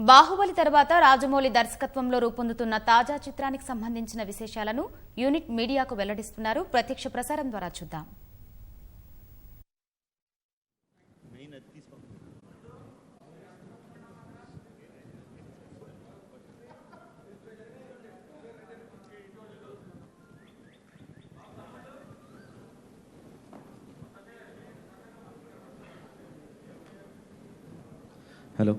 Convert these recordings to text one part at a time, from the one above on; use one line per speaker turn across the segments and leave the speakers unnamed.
బాహుబలి తర్వాత రాజమౌళి దర్శకత్వంలో రూపొందుతున్న తాజా చిత్రానికి సంబంధించిన విశేషాలను యూనిట్ మీడియాకు వెల్లడిస్తున్నారు. ప్రత్యక్ష ప్రసారం ద్వారా చూద్దాం.
Hello,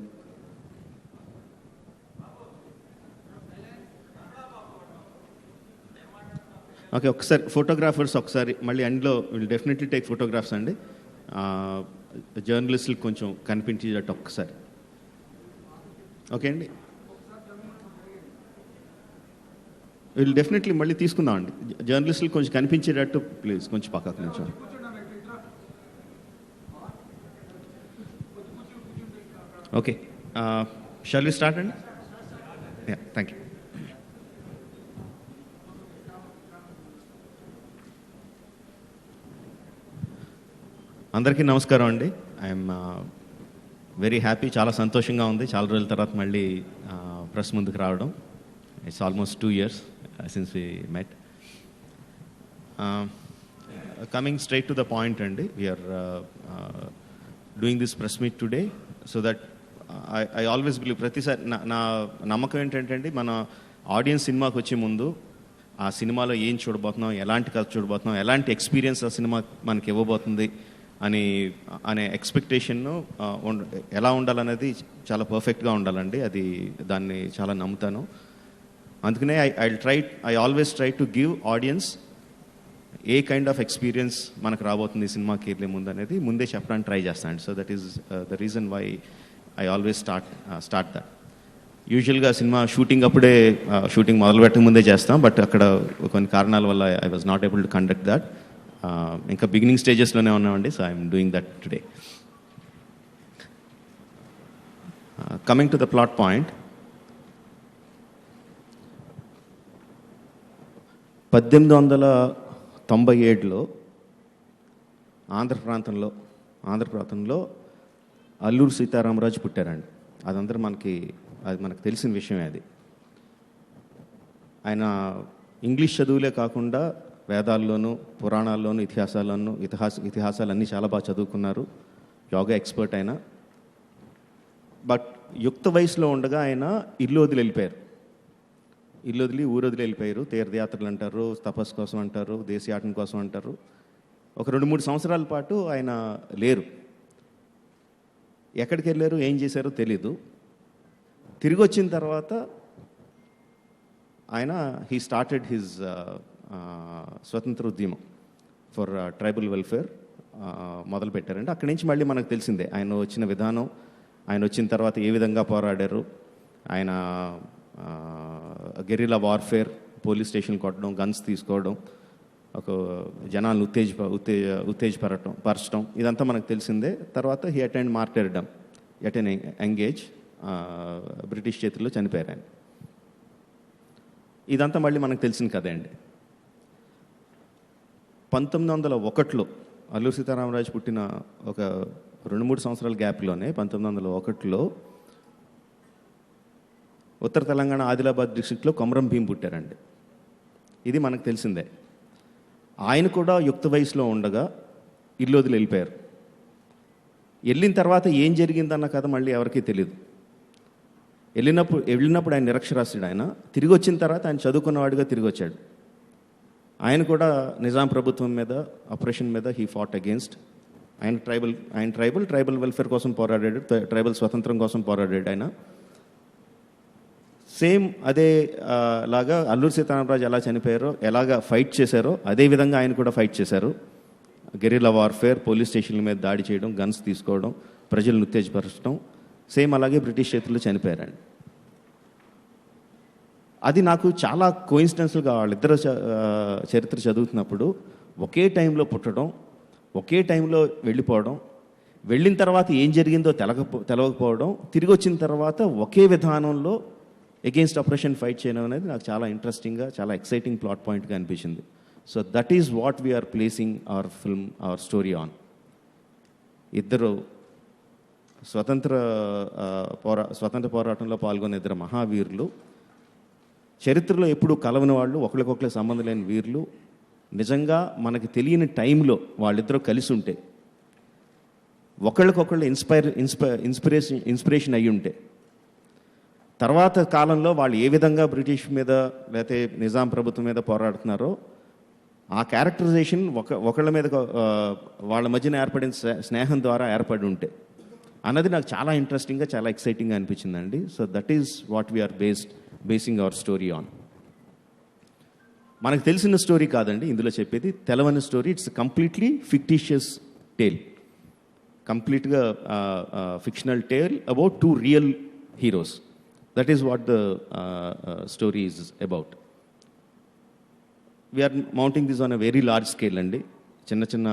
okay. ఒకసారి ఫోటోగ్రాఫర్స్ ఒకసారి మళ్ళీ అందులో విల్ డెఫినెట్లీ టేక్ ఫోటోగ్రాఫ్స్ అండి. జర్నలిస్టులు కొంచెం కనిపించేటట్టు ఒక్కసారి. ఓకే అండి, విల్ డెఫినెట్లీ మళ్ళీ తీసుకుందాం అండి. జర్నలిస్టులు కొంచెం కనిపించేటట్టు ప్లీజ్ కొంచెం పక్కకు నుంచి. ఓకే, షాల్ వి స్టార్ట్ అండి? Yeah, thank you. అందరికీ నమస్కారం అండి. ఐఎమ్ వెరీ హ్యాపీ, చాలా సంతోషంగా ఉంది చాలా రోజుల తర్వాత మళ్ళీ ప్రెస్ ముందుకు రావడం. It's almost 2 years since we met. Coming straight to the point అండి, we are doing this press meet today so that I always believe, ప్రతిసారి నా నమ్మకం ఏంటంటే అండి, మన ఆడియన్స్ సినిమాకి వచ్చే ముందు ఆ సినిమాలో ఏం చూడబోతున్నాం, ఎలాంటి కథ చూడబోతున్నాం, ఎలాంటి ఎక్స్పీరియన్స్ ఆ సినిమా మనకి ఇవ్వబోతుంది అనే ఎక్స్పెక్టేషన్ను ఎలా ఉండాలనేది చాలా పర్ఫెక్ట్గా ఉండాలండి. దాన్ని చాలా నమ్ముతాను. అందుకనే I always try to give audience A kind of experience మనకు రాబోతుంది ఈ సినిమాకి వెళ్ళే ముందు అనేది ముందే చెప్పడానికి ట్రై చేస్తాను. So that is the reason why I always start that. యూజువల్గా సినిమా షూటింగ్ అప్పుడే షూటింగ్ మొదలు పెట్టక ముందే చేస్తాం, బట్ అక్కడ కొన్ని కారణాల వల్ల I was not able to conduct that. ఇంకా బిగినింగ్ స్టేజెస్లోనే ఉన్నామండి. So I'm doing that today. Coming to the plot point, 1897లో ఆంధ్ర ప్రాంతంలో అల్లూరి సీతారామరాజు పుట్టారండి. అది మనకు తెలిసిన విషయమే. ఆయన ఇంగ్లీష్ చదువులే కాకుండా వేదాల్లోనూ పురాణాల్లోనూ ఇతిహాసాలన్నీ చాలా బాగా చదువుకున్నారు. యోగా ఎక్స్పర్ట్ ఆయన. బట్ యుక్త వయసులో ఉండగా ఆయన ఇల్లు వదిలి ఊరు వదిలి వెళ్ళిపోయారు. తీర్థయాత్రలు అంటారు, తపస్సు కోసం అంటారు, దేశయాటన కోసం అంటారు. ఒక 2-3 సంవత్సరాల పాటు ఆయన లేరు. ఎక్కడికి వెళ్ళారు, ఏం చేశారో తెలీదు. తిరిగి వచ్చిన తర్వాత ఆయన హీ స్టార్టెడ్ హిజ్ స్వతంత్ర ఉద్యమం ఫర్ ట్రైబల్ వెల్ఫేర్ మొదలుపెట్టారండి. అక్కడి నుంచి మళ్ళీ మనకు తెలిసిందే ఆయన వచ్చిన విధానం, ఆయన వచ్చిన తర్వాత ఏ విధంగా పోరాడారు. ఆయన గెరిలా వార్ఫేర్, పోలీస్ స్టేషన్ కొట్టడం, గన్స్ తీసుకోవడం, ఒక జనాలను ఉత్తేజపరచడం, ఇదంతా మనకు తెలిసిందే. తర్వాత he attend మార్టర్డమ్ at N young age. British చేతుల్లో చనిపోయారు ఆయన. ఇదంతా మళ్ళీ మనకు తెలిసిన కదే అండి. 1901లో అల్లూరి సీతారామరాజు పుట్టిన ఒక 2-3 సంవత్సరాల గ్యాప్లోనే 1901లో ఉత్తర తెలంగాణ ఆదిలాబాద్ డిస్ట్రిక్ట్లో కొమరం భీం పుట్టారండి. ఇది మనకు తెలిసిందే. ఆయన కూడా యుక్త వయసులో ఉండగా ఇల్లు వదిలి వెళ్ళిపోయారు. వెళ్ళిన తర్వాత ఏం జరిగిందన్న కథ మళ్ళీ ఎవరికీ తెలియదు. వెళ్ళినప్పుడు ఆయన నిరక్షరాస్యుడు. ఆయన తిరిగి వచ్చిన తర్వాత ఆయన చదువుకున్నవాడిగా తిరిగి వచ్చాడు. ఆయన కూడా నిజాం ప్రభుత్వం మీద, ఆపరేషన్ మీద హీ ఫాట్ అగేన్స్ట్. ఆయన ట్రైబల్ వెల్ఫేర్ కోసం పోరాడాడు, ట్రైబల్ స్వతంత్రం కోసం పోరాడాడు ఆయన. సేమ్ అదే లాగా అల్లూరి సీతారామరాజు ఎలా చనిపోయారో, ఎలాగ ఫైట్ చేశారో అదే విధంగా ఆయన కూడా ఫైట్ చేశారు. గెరిలా వార్ఫేర్, పోలీస్ స్టేషన్ల మీద దాడి చేయడం, గన్స్ తీసుకోవడం, ప్రజలను ఉత్తేజపరచడం, సేమ్ అలాగే బ్రిటిష్ చేతుల్లో చనిపోయారండి. అది నాకు చాలా కోయిన్సిడెన్స్గా వాళ్ళిద్దరు చరిత్ర చదువుతున్నప్పుడు ఒకే టైంలో పుట్టడం, ఒకే టైంలో వెళ్ళిపోవడం, వెళ్ళిన తర్వాత ఏం జరిగిందో తెలవకపోవడం, తిరిగి వచ్చిన తర్వాత ఒకే విధానంలో అగెయిన్స్ట్ ఆపరేషన్ ఫైట్ చేయడం అనేది నాకు చాలా ఇంట్రెస్టింగ్గా, చాలా ఎక్సైటింగ్ ప్లాట్ పాయింట్గా అనిపించింది. So that is what we are placing our story on. ఇద్దరు స్వతంత్ర పోరాటంలో పాల్గొన్న ఇద్దరు మహావీరులు, చరిత్రలో ఎప్పుడూ కలవని వాళ్ళు, ఒకరికొకరికి సంబంధం లేని వీరులు, నిజంగా మనకి తెలియని టైంలో వాళ్ళిద్దరూ కలిసి ఉంటే, ఒకళ్ళకొకళ్ళు ఇన్స్పిరేషన్ అయ్యి ఉంటే, తర్వాత కాలంలో వాళ్ళు ఏ విధంగా బ్రిటిష్ మీద లేకపోతే నిజాం ప్రభుత్వం మీద పోరాడుతున్నారో ఆ క్యారెక్టరైజేషన్ ఒకళ్ళ మీద వాళ్ళ మధ్యన ఏర్పడిన స్నేహం ద్వారా ఏర్పడి ఉంటే అన్నది నాకు చాలా ఇంట్రెస్టింగ్గా, చాలా ఎక్సైటింగ్గా అనిపించిందండి. So that is what we are basing our story on. మనకు తెలిసిన స్టోరీ కాదండి ఇందులో చెప్పేది, తెలవని story. It's completely fictitious tale, కంప్లీట్గా fictional tale about 2 real heroes. That is what the story is about. We are mounting this on a very large scale అండి, చిన్న చిన్న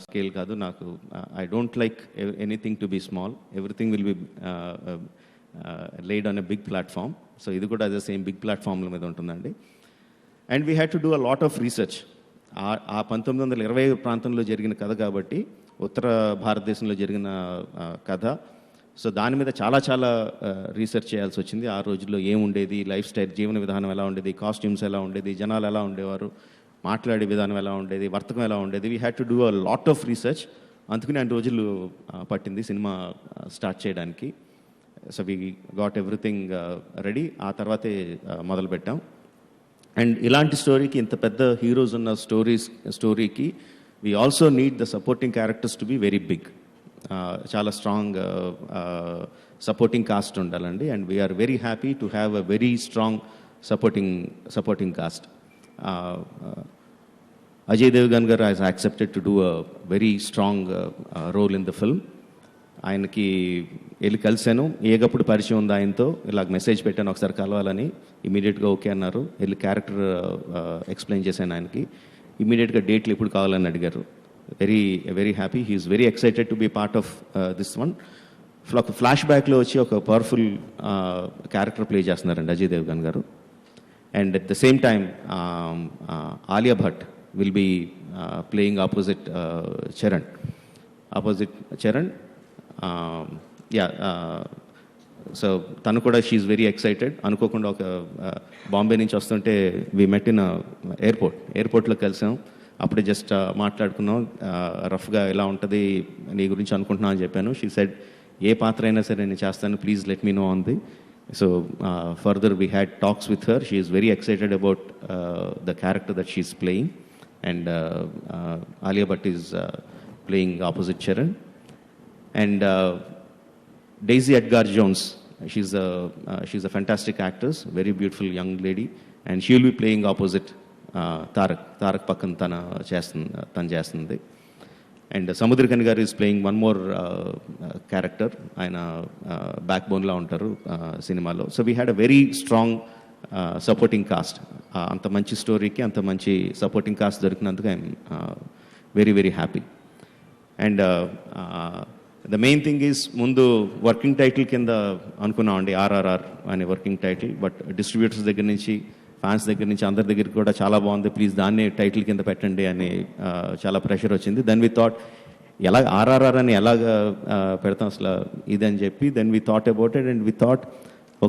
స్కేల్ కాదు. నాకు I don't like anything to be small, everything will be laid on a big platform. So ఇది కూడా అదే same big ప్లాట్ఫామ్ల మీద ఉంటుందండి. And we had to do a lot of research. ఆ 1920 ప్రాంతంలో జరిగిన కథ కాబట్టి, ఉత్తర భారతదేశంలో జరిగిన కథ. సో దాని మీద చాలా చాలా రీసెర్చ్ చేయాల్సి వచ్చింది. ఆ రోజుల్లో ఏముండేది, లైఫ్ స్టైల్, జీవన విధానం ఎలా ఉండేది, కాస్ట్యూమ్స్ ఎలా ఉండేది, జనాలు ఎలా ఉండేవారు, మాట్లాడే విధానం ఎలా ఉండేది, వర్తకం ఎలా ఉండేది. We had to do a lot of research. అందుకని 2 రోజులు పట్టింది సినిమా స్టార్ట్ చేయడానికి. So we got everything ready. ఆ తర్వాతే మొదలుపెట్టాం. అండ్ ఇలాంటి స్టోరీకి, ఇంత పెద్ద హీరోస్ ఉన్న స్టోరీకి we also need the supporting characters to be very big. చాలా స్ట్రాంగ్ సపోర్టింగ్ కాస్ట్ ఉండాలండి. And we are very happy to have a very strong supporting cast. Ajay Devgan గారు has accepted to do a very strong role in the film. ఆయనకి వెళ్ళి కలిశాను, ఏగప్పుడు పరిచయం ఉంది ఆయనతో, ఇలాగ మెసేజ్ పెట్టాను ఒకసారి కలవాలని. ఇమీడియట్గా ఓకే అన్నారు. వెళ్ళి క్యారెక్టర్ ఎక్స్ప్లెయిన్ చేశాను ఆయనకి. ఇమీడియట్గా డేట్లు ఎప్పుడు కావాలని అడిగారు. Very happy, he is very excited to be part of this one. Flash బ్యాక్లో వచ్చి ఒక పవర్ఫుల్ క్యారెక్టర్ ప్లే చేస్తున్నారండి అజయ్ దేవగన్ గారు. And at the same time Alia Bhatt will be playing opposite Charan. So తను కూడా షీఈ్ వెరీ ఎక్సైటెడ్. అనుకోకుండా ఒక బాంబే నుంచి వస్తుంటే వి మెట్ ఇన్ ఎయిర్పోర్ట్లో కలిసాం. అప్పుడే జస్ట్ మాట్లాడుకున్నాం, రఫ్గా ఎలా ఉంటుంది నీ గురించి అనుకుంటున్నాం అని చెప్పాను. షీ సెడ్, ఏ పాత్ర అయినా సరే నేను చేస్తాను, please let me know on the. So further we had talks with her. She is very excited about the character that she is playing. And Alia Bhatt is playing opposite Charan. And Daisy Edgar Jones, she's a fantastic actress, very beautiful young lady, and she will be playing opposite Tarak Pakkan tanu chestundi. And Samudrakani garu is playing one more character, ayana backbone la untaru cinemalo. So we had a very strong supporting cast. Anta manchi story ki anta manchi supporting cast dorikinanduku I am very very happy. And the main thing is, ముందు working title కింద అనుకున్నామండి, ఆర్ఆర్ఆర్ అనే working title. But distributors దగ్గర నుంచి, fans దగ్గర నుంచి, అందరి దగ్గర కూడా చాలా బాగుంది, ప్లీజ్ దాన్నే టైటిల్ కింద పెట్టండి అని చాలా ప్రెషర్ వచ్చింది. దెన్ వి థాట్, ఎలా ఆర్ఆర్ఆర్ అని ఎలాగ పెడతాం అసలు ఇదని చెప్పి, then we thought about it. And we thought,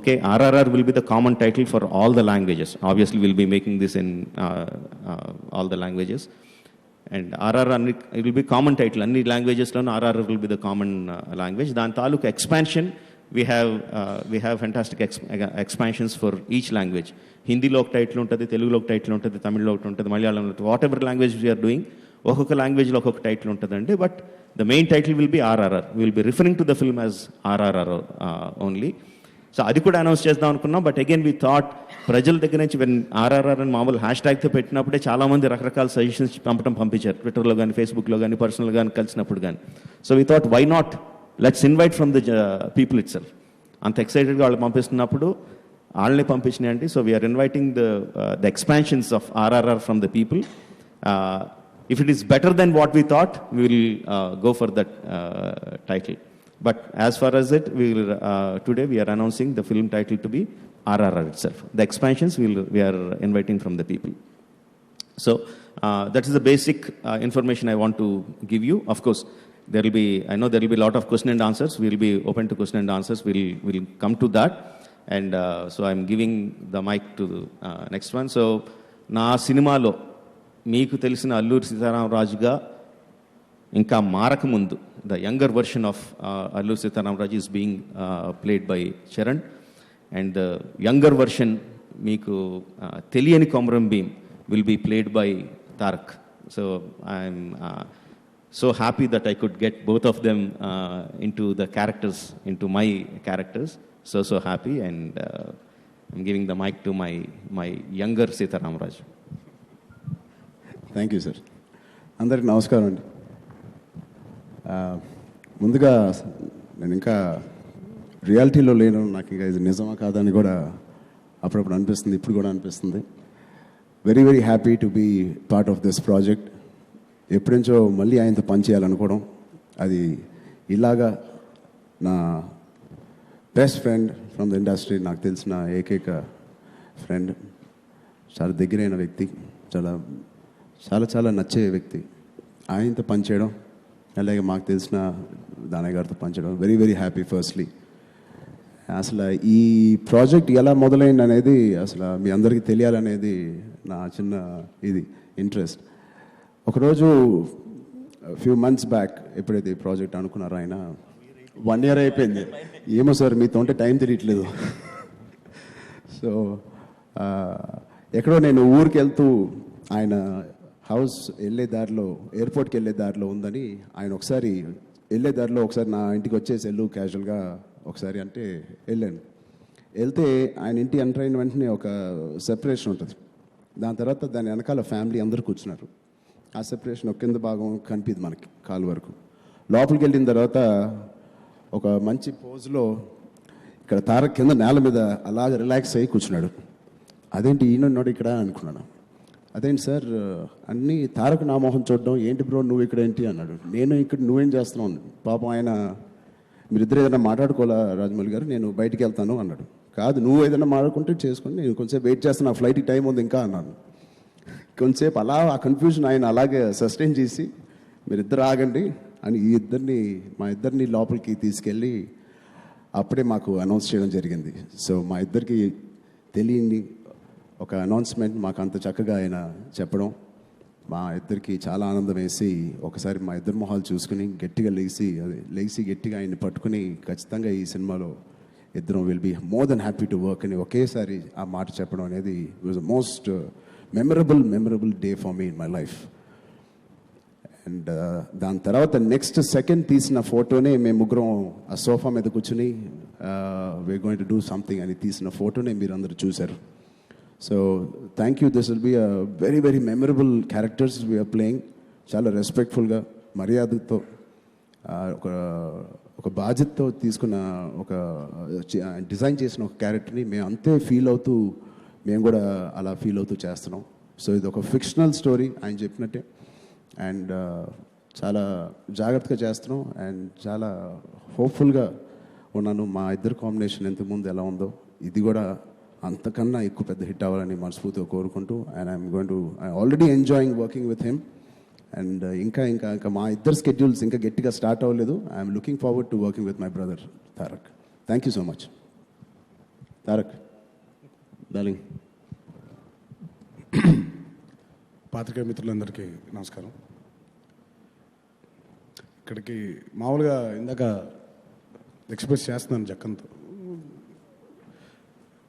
okay, RRR will be the common title for all the languages. Obviously will be making this in all the languages. And RRR it will be common title, అన్ని లాంగ్వేజెస్లోనూ RRR will be the common language. దాని తాలూకు expansion we have fantastic expansions for each language. హిందీలో ఒక title ఉంటుంది, తెలుగులో ఒక title ఉంటుంది, తమిళ్లో ఒకటి ఉంటుంది, మలయాళంలో ఉంటుంది. Whatever language we are doing, ఒక్కొక్క లాంగ్వేజ్లో ఒక్కొక్క టైటిల్ ఉంటుందండి. But the main title will be RRR. Will be referring to the film as RRR only. So అది కూడా అనౌన్స్ చేద్దాం అనుకున్నాం. బట్ అగైన్ వీ థాట్, ప్రజల దగ్గర నుంచి వెన్ ఆర్ఆర్ఆర్ అని మామూలు హ్యాష్ ట్యాగ్తో పెట్టినప్పుడే చాలామంది రకరకాల సజెషన్స్ పంపించారు, ట్విట్టర్లో కానీ, ఫేస్బుక్లో కానీ, పర్సనల్గా కానీ, కలిసినప్పుడు కానీ. So we thought, why not let's invite from the people itself. అంత ఎక్సైటెడ్గా వాళ్ళు పంపిస్తున్నప్పుడు వాళ్ళని పంపించినాయండి. So we are inviting the expansions of RRR from the people. If it is better then what we thought, we will go for that title. But as far as it, today we are announcing the film title to be RRR itself. The expansions we are inviting from the people. So that is the basic information I want to give you. Of course, there will be, I know there will be a lot of question and answers. We will be open to question and answers. We'll come to that. And so I'm giving the mic to the next one. So నా సినిమాలో మీకు తెలిసిన అల్లూరి సీతారామరాజుగా ఇంకా మారకముందు the younger version of Alluri Sitaramaraju is being played by Charan. And the younger version మీకు తెలియని Komaram Bheem will be played by Tarak. So I'm so happy that I could get both of them into the characters, into my characters. So happy, and I'm giving the mic to my younger Sitaramraj.
Thank you sir. అందరికి నమస్కారం అండి. ముందుగా నేను ఇంకా రియాలిటీలో లేను, నాకు ఇంకా ఇది నిజమా కాదని కూడా అప్పుడప్పుడు అనిపిస్తుంది, ఇప్పుడు కూడా అనిపిస్తుంది. Very very happy to be part of this project. ఎప్పుడుంచో మళ్ళీ ఆయనతో పనిచేయాలనుకోవడం, అది ఇలాగా నా best friend from the industry, నాకు తెలిసిన ఏకైక ఫ్రెండ్, చాలా దగ్గరైన వ్యక్తి, చాలా చాలా చాలా నచ్చే వ్యక్తి, ఆయనతో పనిచేయడం, అలాగే మాకు తెలిసిన దానయ్య గారితో పనిచేయడం వెరీ వెరీ హ్యాపీ. ఫస్ట్లీ అసలు ఈ ప్రాజెక్ట్ ఎలా మొదలైంది అనేది అసలు మీ అందరికీ తెలియాలనేది నా చిన్న ఇది ఇంట్రెస్ట్. ఒకరోజు ఫ్యూ మంత్స్ బ్యాక్ ఎప్పుడైతే ఈ ప్రాజెక్ట్ అనుకున్నారో, ఆయన 1 year అయిపోయింది. ఏమో సార్ మీతో ఉంటే టైం తెలియట్లేదు. సో ఎక్కడో నేను ఊరికి వెళ్తూ ఆయన హౌస్ వెళ్ళే దారిలో, ఎయిర్పోర్ట్కి వెళ్ళే దారిలో ఉందని, ఆయన ఒకసారి వెళ్ళే దారిలో ఒకసారి నా ఇంటికి వచ్చేసి వెళ్ళు క్యాజువల్గా ఒకసారి అంటే వెళ్ళాను. వెళ్తే ఆయన ఇంటి ఎంటర్ అయిన వెంటనే ఒక సెపరేషన్ ఉంటుంది, దాని తర్వాత దాని వెనకాల ఫ్యామిలీ అందరూ కూర్చున్నారు. ఆ సెపరేషన్ ఒక కింద భాగం కనిపిది మనకి కాలు వరకు. లోపలికి వెళ్ళిన తర్వాత ఒక మంచి పోజ్లో ఇక్కడ తారక్ కింద నేల మీద అలాగ రిలాక్స్ అయ్యి కూర్చున్నాడు. అదేంటి ఈయనన్నాడు ఇక్కడ అనుకున్నాను. అదేంటి సార్ అన్నీ తారక్ నా మొహం చూడడం, ఏంటి బ్రో నువ్వు ఇక్కడ ఏంటి అన్నాడు. నేను ఇక్కడ నువ్వేం చేస్తున్నావు? పాపం ఆయన మీరిద్దరు ఏదైనా మాట్లాడుకోవాలా రాజమౌళి గారు, నేను బయటికి వెళ్తాను అన్నాడు. కాదు నువ్వు ఏదైనా మాట్లాడుకుంటే చేసుకుని, నేను కొంచెంసేపు వెయిట్ చేస్తాను, నా ఫ్లైట్కి టైం ఉంది ఇంకా అన్నాను. కొంచెంసేపు అలా ఆ కన్ఫ్యూజన్ ఆయన అలాగే సస్టైన్ చేసి, మీరిద్దరు ఆగండి అని మా ఇద్దరిని లోపలికి తీసుకెళ్ళి అప్పుడే మాకు అనౌన్స్ చేయడం జరిగింది. సో మా ఇద్దరికి తెలియని ఒక అనౌన్స్మెంట్ మాకు అంత చక్కగా ఆయన చెప్పడం, మా ఇద్దరికి చాలా ఆనందం వేసి, ఒకసారి మా ఇద్దరు మొహాలు చూసుకుని గట్టిగా లేచి గట్టిగా ఆయన్ని పట్టుకుని, ఖచ్చితంగా ఈ సినిమాలో ఇద్దరం will be more than happy to work అని ఒకేసారి ఆ మాట చెప్పడం అనేది was the most memorable day for me in my life. And దాని తర్వాత నెక్స్ట్ సెకండ్ తీసిన ఫోటోనే మేము ముగ్గురం ఆ సోఫా మీద కూర్చుని we are going to do something అని తీసిన ఫోటోనే మీరు అందరూ చూశారు. So thank you. This will be a very very memorable characters we are playing. చాలా రెస్పెక్ట్ఫుల్గా, మర్యాదతో, ఒక బాధ్యతతో తీసుకున్న ఒక డిజైన్ చేసిన ఒక క్యారెక్టర్ని మేము అంతే ఫీల్ అవుతూ, మేము కూడా అలా ఫీల్ అవుతూ చేస్తున్నాం. సో ఇది ఒక ఫిక్షనల్ స్టోరీ ఆయన చెప్పినట్టే, అండ్ చాలా జాగ్రత్తగా చేస్తున్నాం అండ్ చాలా హోప్ఫుల్గా ఉన్నాను. మా ఇద్దరు కాంబినేషన్ ఇంతకుముందు ఎలా ఉందో ఇది కూడా అంతకన్నా ఎక్కువ పెద్ద హిట్ అవ్వాలని మనస్ఫూర్తిగా కోరుకుంటూ, and I already enjoying working with him. And ఇంకా మా ఇద్దరు స్కెడ్యూల్స్ ఇంకా గట్టిగా స్టార్ట్ అవ్వలేదు. I'm looking forward to working with my brother Tarak. Thank you so much Tarak darling.
పాత్రికేయ మిత్రులందరికీ నమస్కారం. ఇక్కడికి మామూలుగా ఇందాక ఎక్స్ప్రెస్ చేస్తున్నాను జక్కన్తో,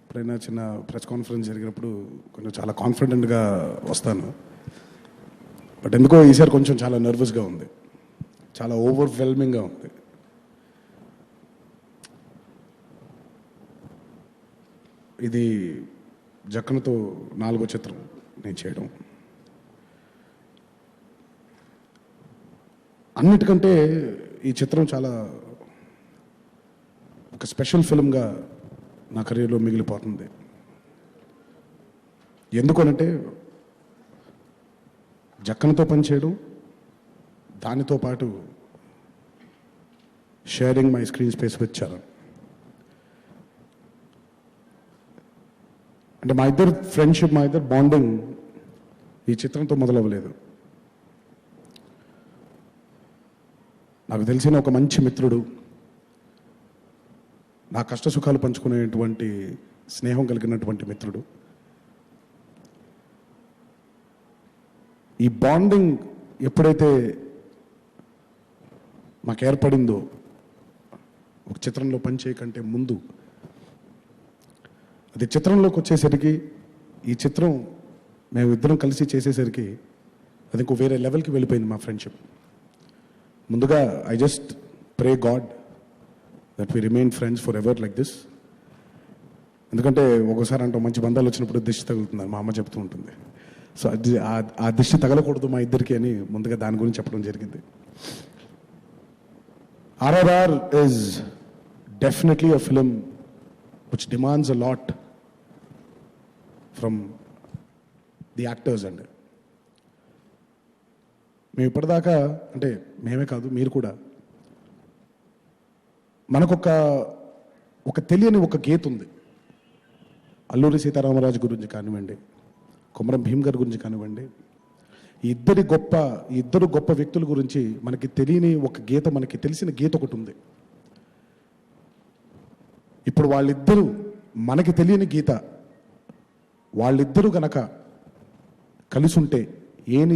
ఎప్పుడైనా చిన్న ప్రెస్ కాన్ఫరెన్స్ జరిగినప్పుడు కొంచెం చాలా కాన్ఫిడెంట్గా వస్తాను. బట్ ఎందుకో ఈసారి కొంచెం చాలా నర్వస్గా ఉంది, చాలా ఓవర్వెల్మింగ్గా ఉంది. ఇది జక్కన్తో 4వ చిత్రం నేను చేయడం. అన్నిటికంటే ఈ చిత్రం చాలా ఒక స్పెషల్ ఫిల్మ్గా నా కెరీర్లో మిగిలిపోతుంది. ఎందుకనంటే జక్కన్తో పనిచేయడం, దానితో పాటు sharing my screen space with Charan. అంటే మా ఇద్దరు ఫ్రెండ్షిప్, మా ఇద్దరు బాండింగ్ ఈ చిత్రంతో మొదలవ్వలేదు. నాకు తెలిసిన ఒక మంచి మిత్రుడు, నా కష్ట సుఖాలు పంచుకునేటువంటి స్నేహం కలిగినటువంటి మిత్రుడు. ఈ బాండింగ్ ఎప్పుడైతే మాకు ఏర్పడిందో ఒక చిత్రంలో పనిచేయకంటే ముందు, అది చిత్రంలోకి వచ్చేసరికి, ఈ చిత్రం మేము ఇద్దరం కలిసి చేసేసరికి అది ఇంకో వేరే లెవెల్కి వెళ్ళిపోయింది మా ఫ్రెండ్షిప్. ముందుగా I just pray God that we remain friends forever like this. ఎందుకంటే ఒకసారి అంటూ మంచి బంధాలు వచ్చినప్పుడు దిష్టి తగులుతుందని మా అమ్మ చెప్తూ ఉంటుంది. సో అది ఆ దిష్టి తగలకూడదు మా ఇద్దరికి అని ముందుగా దాని గురించి చెప్పడం జరిగింది. RRR is definitely a film which demands a lot from the actors. And మేము ఇప్పటిదాకా, అంటే మేమే కాదు మీరు కూడా, మనకొక తెలియని ఒక గీత ఉంది. అల్లూరి సీతారామరాజు గురించి కానివ్వండి, కొమరం భీమ్ గారి గురించి కానివ్వండి, ఈ ఇద్దరు గొప్ప వ్యక్తుల గురించి మనకి తెలియని ఒక గీత, మనకి తెలిసిన గీత ఒకటి ఉంది. ఇప్పుడు వాళ్ళిద్దరూ మనకి తెలియని గీత, వాళ్ళిద్దరూ గనక కలిసి ఉంటే ఏం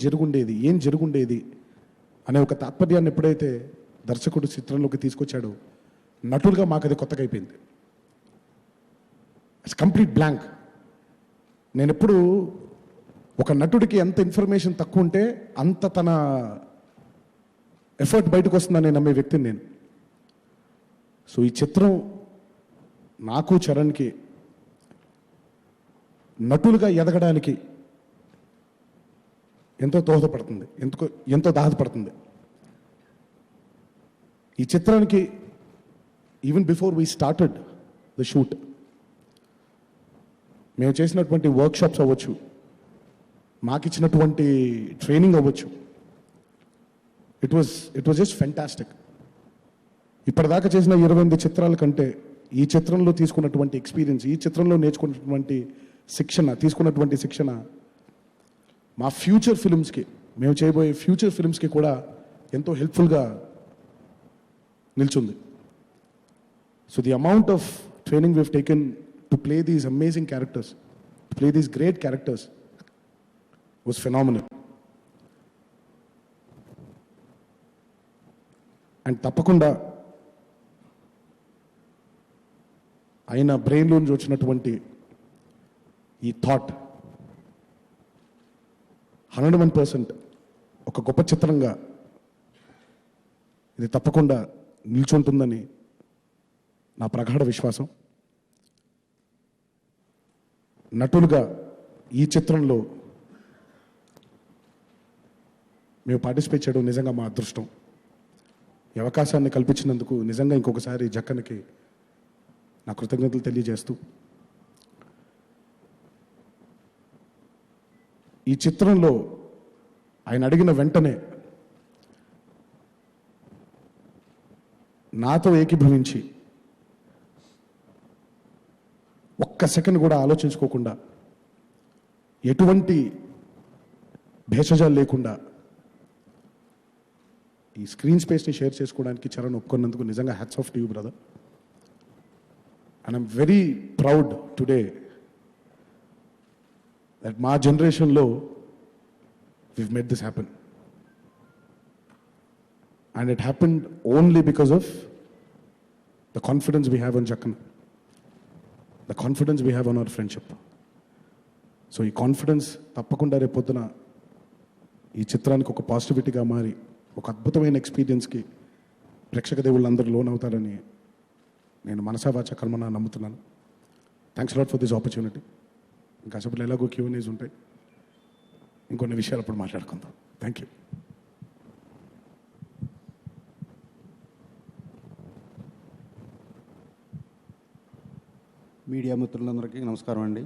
జరుగుండేది అనే ఒక తాత్పర్యాన్ని ఎప్పుడైతే దర్శకుడు చిత్రంలోకి తీసుకొచ్చాడో, నటులుగా మాకు అది కొత్తగా అయిపోయింది. It's complete blank. నేను ఎప్పుడు ఒక నటుడికి ఎంత ఇన్ఫర్మేషన్ తక్కువ ఉంటే అంత తన ఎఫర్ట్ బయటకు వస్తుందని నమ్మే వ్యక్తిని నేను. సో ఈ చిత్రం నాకు చరణ్కి నటులుగా ఎదగడానికి ఎంతో దోహదపడుతుంది, ఎంతో దోహదపడుతుంది. ఈ చిత్రానికి even before we started the shoot, మేము చేసినటువంటి వర్క్షాప్స్ అవ్వచ్చు, మాకిచ్చినటువంటి ట్రైనింగ్ అవ్వచ్చు, ఇట్ వాజ్ జస్ట్ ఫెంటాస్టిక్. ఇప్పటిదాకా చేసిన 28 చిత్రాల కంటే ఈ చిత్రంలో తీసుకున్నటువంటి ఎక్స్పీరియన్స్, ఈ చిత్రంలో తీసుకున్నటువంటి శిక్షణ మా ఫ్యూచర్ ఫిల్మ్స్కి, మేము చేయబోయే ఫ్యూచర్ ఫిల్మ్స్కి కూడా ఎంతో హెల్ప్ఫుల్గా నిల్చుంది. So the amount of training we've taken to play these amazing characters, to play these great characters was phenomenal. అండ్ తప్పకుండా ఆయన బ్రెయిన్లో నుంచి వచ్చినటువంటి ఈ థాట్ 101% ఒక గొప్ప చిత్రంగా ఇది తప్పకుండా నిల్చుంటుందని నా ప్రగాఢ విశ్వాసం. నటులుగా ఈ చిత్రంలో మేము పార్టిసిపేట్ చేయడం నిజంగా మా అదృష్టం. ఈ అవకాశాన్ని కల్పించినందుకు నిజంగా ఇంకొకసారి జక్కన్కి నా కృతజ్ఞతలు తెలియజేస్తూ, ఈ చిత్రంలో ఆయన అడిగిన వెంటనే నాతో ఏకీభవించి ఒక్క సెకండ్ కూడా ఆలోచించుకోకుండా, ఎటువంటి భేషజాలు లేకుండా ఈ స్క్రీన్ స్పేస్ని షేర్ చేసుకోవడానికి చరణ్ ఒప్పుకున్నందుకు నిజంగా hats off to you brother. And I'm very proud today that మా జనరేషన్లో we've made this happen. And it happened only because of the confidence we have on Jakkan, the confidence we have on our friendship. So ఈ confidence తప్పకుండా రేపొద్దున ఈ చిత్రానికి ఒక పాజిటివిటీగా మారి ఒక అద్భుతమైన ఎక్స్పీరియన్స్కి ప్రేక్షక దేవుళ్ళందరూ లోన్ అవుతారని నేను మనసా వాచ కర్మన నమ్ముతున్నాను. Thanks lot for this opportunity. ఇంకా అసలు ఎలాగో Q&As ఉంటాయి, ఇంకొన్ని విషయాలు అప్పుడు మాట్లాడుకుందాం. Thank you.
మీడియా మిత్రులందరికీ నమస్కారం అండి.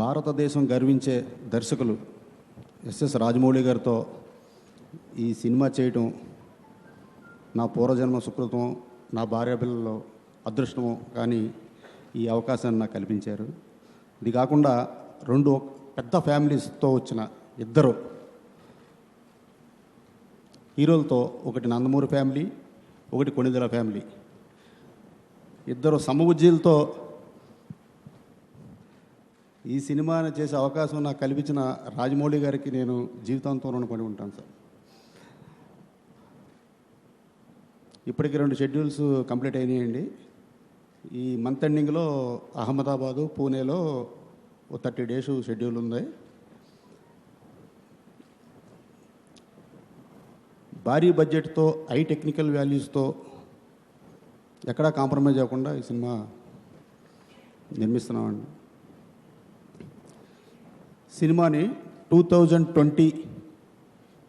భారతదేశం గర్వించే దర్శకులు ఎస్ఎస్ రాజమౌళి గారితో ఈ సినిమా చేయటం నా పూర్వజన్మ సుకృతం, నా భార్య పిల్లలు అదృష్టము. కానీ ఈ అవకాశాన్ని నాకు కల్పించారు. ఇది కాకుండా 2 పెద్ద ఫ్యామిలీస్తో వచ్చిన ఇద్దరు హీరోలతో, ఒకటి నందమూరి ఫ్యామిలీ, ఒకటి కొణిదెల ఫ్యామిలీ, ఇద్దరు సమబుజ్జీలతో ఈ సినిమాని చేసే అవకాశం నాకు కల్పించిన రాజమౌళి గారికి నేను జీవితాంతం రుణపడి ఉంటాను సార్. ఇప్పటికి 2 షెడ్యూల్స్ కంప్లీట్ అయినాయండి. ఈ మంత్ ఎండింగ్లో అహ్మదాబాదు, పూణేలో 30 డేస్ షెడ్యూల్ ఉంది. భారీ బడ్జెట్తో, హై టెక్నికల్ వాల్యూస్తో ఎక్కడా కాంప్రమైజ్ అవ్వకుండా ఈ సినిమా నిర్మిస్తున్నామండి. సినిమాని 2020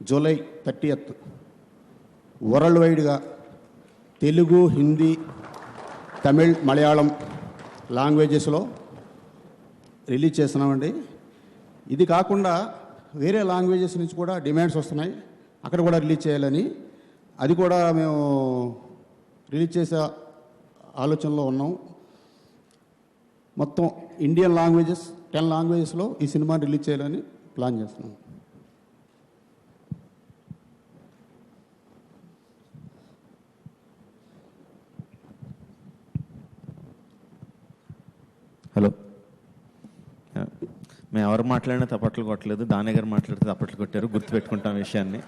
జూలై 30th వరల్డ్ వైడ్గా తెలుగు, హిందీ, తమిళ్, మలయాళం లాంగ్వేజెస్లో రిలీజ్ చేస్తున్నామండి. ఇది కాకుండా వేరే లాంగ్వేజెస్ నుంచి కూడా డిమాండ్స్ వస్తున్నాయి, అక్కడ కూడా రిలీజ్ చేయాలని. అది కూడా మేము రిలీజ్ చేసే ఆలోచనలో ఉన్నాం. మొత్తం ఇండియన్ లాంగ్వేజెస్ 10 లాంగ్వేజెస్లో ఈ సినిమాని రిలీజ్ చేయాలని ప్లాన్ చేస్తున్నాం.
హలో, మేము ఎవరు మాట్లాడినా తప్పట్లు కొట్టలేదు, దానే గారు మాట్లాడితే తప్పట్లు కొట్టారు, గుర్తుపెట్టుకుంటాం విషయాన్ని.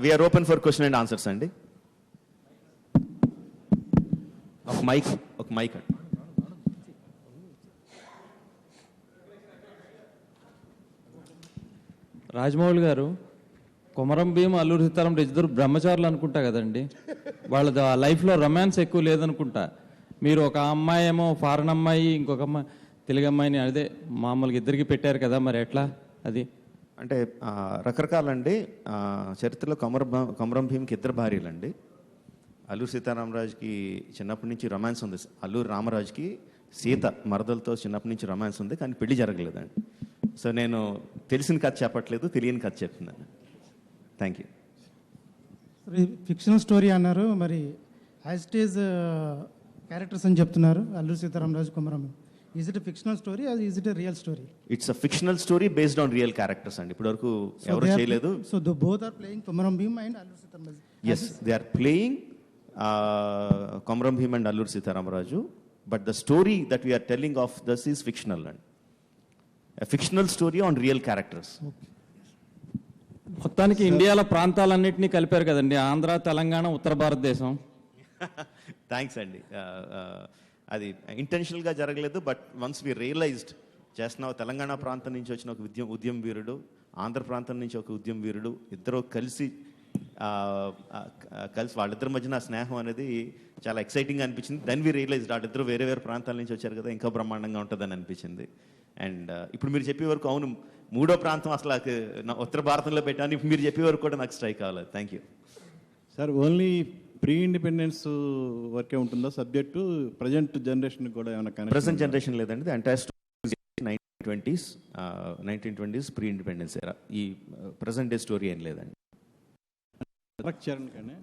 We are open for question and answers అండి. ఒక మైక్ అండి.
రాజమౌళి గారు, కొమరం భీం, అల్లూరి సీతారాం ఇద్దరు బ్రహ్మచారులు అనుకుంటా కదండి. వాళ్ళ లైఫ్లో రొమాన్స్ ఎక్కువ లేదనుకుంటా. మీరు ఒక అమ్మాయి ఏమో ఫారెన్ అమ్మాయి, ఇంకొక అమ్మాయి తెలుగు అమ్మాయిని అదే మామూలుగా ఇద్దరికి పెట్టారు కదా, మరి ఎట్లా అది?
అంటే రకరకాలండి. చరిత్రలో కొమరం భీంకి 2 భార్యలండి. అల్లూరి సీతారామరాజుకి చిన్నప్పటి నుంచి రొమాన్స్ ఉంది. అల్లూరి రామరాజుకి సీత మరదలతో చిన్నప్పటి నుంచి రొమాన్స్ ఉంది, కానీ పెళ్లి జరగలేదండి. సో నేను తెలిసిన కథ చెప్పట్లేదు, తెలియని కథ చెప్తున్నాను. Thank you.
ఫిక్షనల్ స్టోరీ అన్నారు, మరి యాజ్ ఇట్ ఈజ్ క్యారెక్టర్స్ అని చెప్తున్నారు. Alluri Sitaramaraju, Komaram, is it fictional story, is it real story?
It's a fictional story based on real characters అండి. ఇప్పటి వరకు ఎవరు చేయలేదు.
So both are playing Komaram Bheem and Alluri Sitaramaraju.
Yes, they are playing Komaram Bheem and Alluri Sitaramaraju, but the story that we are telling of this is fictional and a fictional story on real characters.
మొత్తానికి ఇండియాలో ప్రాంతాలన్నింటినీ కలిపారు కదండి, ఆంధ్ర, తెలంగాణ, ఉత్తర భారతదేశం.
థ్యాంక్స్ అండి. అది ఇంటెన్షనల్గా జరగలేదు, బట్ వన్స్ వి రియలైజ్డ్ చేస్తున్నాం. తెలంగాణ ప్రాంతం నుంచి వచ్చిన ఒక ఉద్యమ వీరుడు, ఆంధ్ర ప్రాంతం నుంచి ఒక ఉద్యమ వీరుడు, ఇద్దరు కలిసి వాళ్ళిద్దరి మధ్యన స్నేహం అనేది చాలా ఎక్సైటింగ్గా అనిపించింది. దెన్ వి రియలైజ్డ్ వాళ్ళిద్దరు వేరే వేరే ప్రాంతాల నుంచి వచ్చారు కదా, ఇంకా బ్రహ్మాండంగా ఉంటుందని అనిపించింది. అండ్ ఇప్పుడు మీరు చెప్పే వరకు అవును, 3వ ప్రాంతం అసలు ఉత్తర భారతంలో పెట్టాను, ఇప్పుడు మీరు చెప్పే వరకు కూడా నాకు స్ట్రైక్ అవ్వలేదు. Thank you
sir. Only pre independence వర్కే ఉంటుందా సబ్జెక్టు? ప్రజెంట్ జనరేషన్ కూడా ఏమైనా?
ప్రజెంట్ జనరేషన్ లేదండి. The entire 1920s pre independence ఎరా. ఈ ప్రజెంట్ డే స్టోరీ ఏం లేదండి.
చరణ్ కానీ